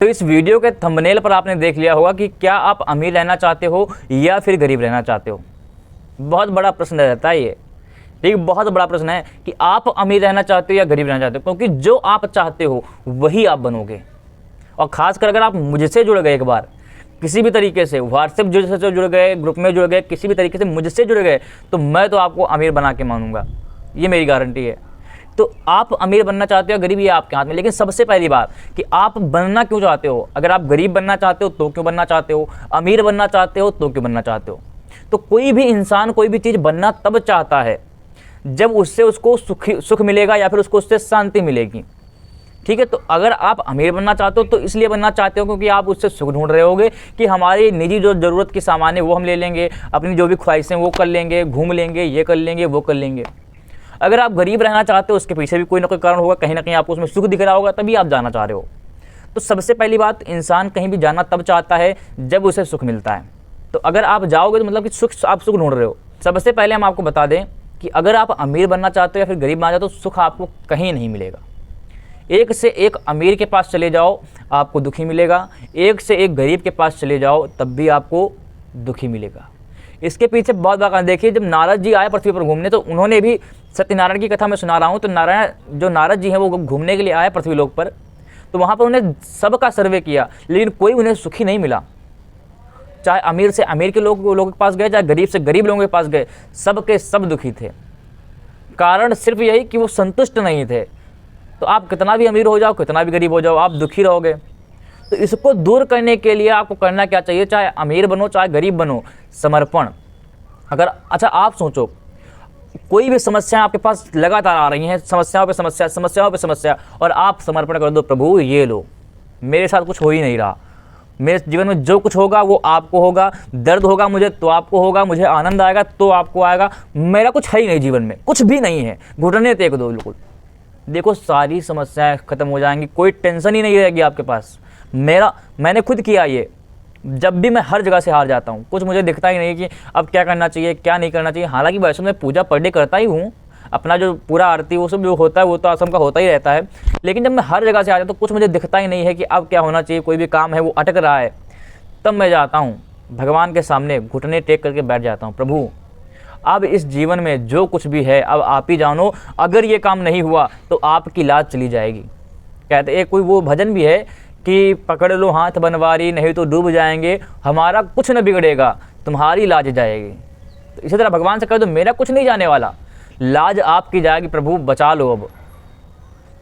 तो इस वीडियो के थंबनेल पर आपने देख लिया होगा कि क्या आप अमीर रहना चाहते हो या फिर गरीब रहना चाहते हो। बहुत बड़ा प्रश्न रहता है ये, ठीक, बहुत बड़ा प्रश्न है कि आप अमीर रहना चाहते हो या गरीब रहना चाहते हो, क्योंकि जो आप चाहते हो वही आप बनोगे। और ख़ासकर अगर आप मुझसे जुड़ गए, एक बार किसी भी तरीके से व्हाट्सएप से जुड़ गए, ग्रुप में जुड़ गए, किसी भी तरीके से मुझसे जुड़ गए, तो मैं तो आपको अमीर बना के मानूंगा, ये मेरी गारंटी है। तो आप अमीर बनना चाहते हो, गरीब, ये आपके हाथ में। लेकिन सबसे पहली बात कि आप बनना क्यों चाहते हो। अगर आप गरीब बनना चाहते हो तो क्यों बनना चाहते हो, अमीर बनना चाहते हो तो क्यों बनना चाहते हो। तो कोई भी इंसान कोई भी चीज़ बनना तब चाहता है जब उससे उसको सुख मिलेगा या फिर उसको उससे शांति मिलेगी, ठीक है। तो अगर आप अमीर बनना चाहते हो तो इसलिए बनना चाहते हो क्योंकि आप उससे सुख ढूंढ रहे होगे कि हमारी निजी जो ज़रूरत की सामान है वो हम ले लेंगे, अपनी जो भी ख्वाहिशें वो कर लेंगे, घूम लेंगे, ये कर लेंगे, वो कर लेंगे। अगर आप गरीब रहना चाहते हो उसके पीछे भी कोई ना कोई कारण होगा, कहीं ना कहीं आपको उसमें सुख दिख रहा होगा, तभी आप जाना चाह रहे हो। तो सबसे पहली बात, इंसान कहीं भी जाना तब चाहता है जब उसे सुख मिलता है। तो अगर आप जाओगे तो मतलब कि आप सुख ढूंढ रहे हो। सबसे पहले हम आपको बता दें कि अगर आप अमीर बनना चाहते हो या फिर गरीब बनना चाहते हो तो सुख आपको कहीं नहीं मिलेगा। एक से एक अमीर के पास चले जाओ आपको दुखी मिलेगा, एक से एक गरीब के पास चले जाओ तब भी आपको दुखी मिलेगा। इसके पीछे बहुत बड़ा कारण देखिए, जब नारद जी आए पृथ्वी पर घूमने तो उन्होंने भी, सत्यनारायण की कथा मैं सुना रहा हूँ, तो नारद जी हैं वो घूमने के लिए आए पृथ्वी लोक पर, तो वहाँ पर उन्हें सबका सर्वे किया लेकिन कोई उन्हें सुखी नहीं मिला। चाहे अमीर से अमीर के लोगों के पास गए, चाहे गरीब से गरीब लोगों के पास गए, सब के सब दुखी थे। कारण सिर्फ यही कि वो संतुष्ट नहीं थे। तो आप कितना भी अमीर हो जाओ, कितना भी गरीब हो जाओ, आप दुखी रहोगे। तो इसको दूर करने के लिए आपको करना क्या चाहिए, चाहे अमीर बनो चाहे गरीब बनो, समर्पण। अगर अच्छा आप सोचो, कोई भी समस्या आपके पास लगातार आ रही हैं, समस्याओं पे समस्या, समस्याओं पे समस्या, और आप समर्पण कर दो, प्रभु ये लो, मेरे साथ कुछ हो ही नहीं रहा, मेरे जीवन में जो कुछ होगा वो आपको होगा, दर्द होगा मुझे तो आपको होगा, मुझे आनंद आएगा तो आपको आएगा, मेरा कुछ है ही नहीं, जीवन में कुछ भी नहीं है, घुटने टेक दो बिल्कुल। देखो सारी समस्याएं खत्म हो जाएंगी, कोई टेंशन ही नहीं रहेगी आपके पास। मैंने खुद किया ये। जब भी मैं हर जगह से हार जाता हूँ, कुछ मुझे दिखता ही नहीं कि अब क्या करना चाहिए क्या नहीं करना चाहिए। हालांकि वैसे मैं पूजा पर डे करता ही हूँ, अपना जो पूरा आरती वो सब जो होता है वो तो आश्रम का होता ही रहता है। लेकिन जब मैं हर जगह से आ जाता हूँ तो कुछ मुझे दिखता ही नहीं है कि अब क्या होना चाहिए, कोई भी काम है वो अटक रहा है, तब मैं जाता हूँ भगवान के सामने, घुटने टेक करके बैठ जाता हूँ, प्रभु अब इस जीवन में जो कुछ भी है अब आप ही जानो, अगर ये काम नहीं हुआ तो आपकी लाज चली जाएगी। कहते एक कोई वो भजन भी है कि पकड़ लो हाथ बनवारी नहीं तो डूब जाएंगे, हमारा कुछ न बिगड़ेगा तुम्हारी लाज जाएगी। तो इसी तरह भगवान से कह दो मेरा कुछ नहीं जाने वाला, लाज आपकी जाएगी, प्रभु बचा लो अब।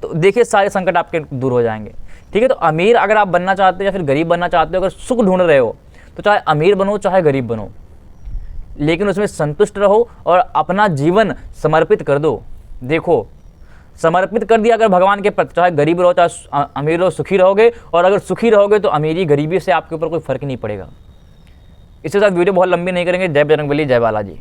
तो देखिए सारे संकट आपके दूर हो जाएंगे, ठीक है। तो अमीर अगर आप बनना चाहते हो या फिर गरीब बनना चाहते हो, अगर सुख ढूंढ रहे हो तो चाहे अमीर बनो चाहे गरीब बनो, लेकिन उसमें संतुष्ट रहो और अपना जीवन समर्पित कर दो। देखो समर्पित कर दिया अगर भगवान के प्रति, चाहे गरीब रहो चाहे अमीर रहो, सुखी रहोगे। और अगर सुखी रहोगे तो अमीरी गरीबी से आपके ऊपर कोई फर्क नहीं पड़ेगा। इसके साथ वीडियो बहुत लंबी नहीं करेंगे। जय बजरंगबली, जय बालाजी।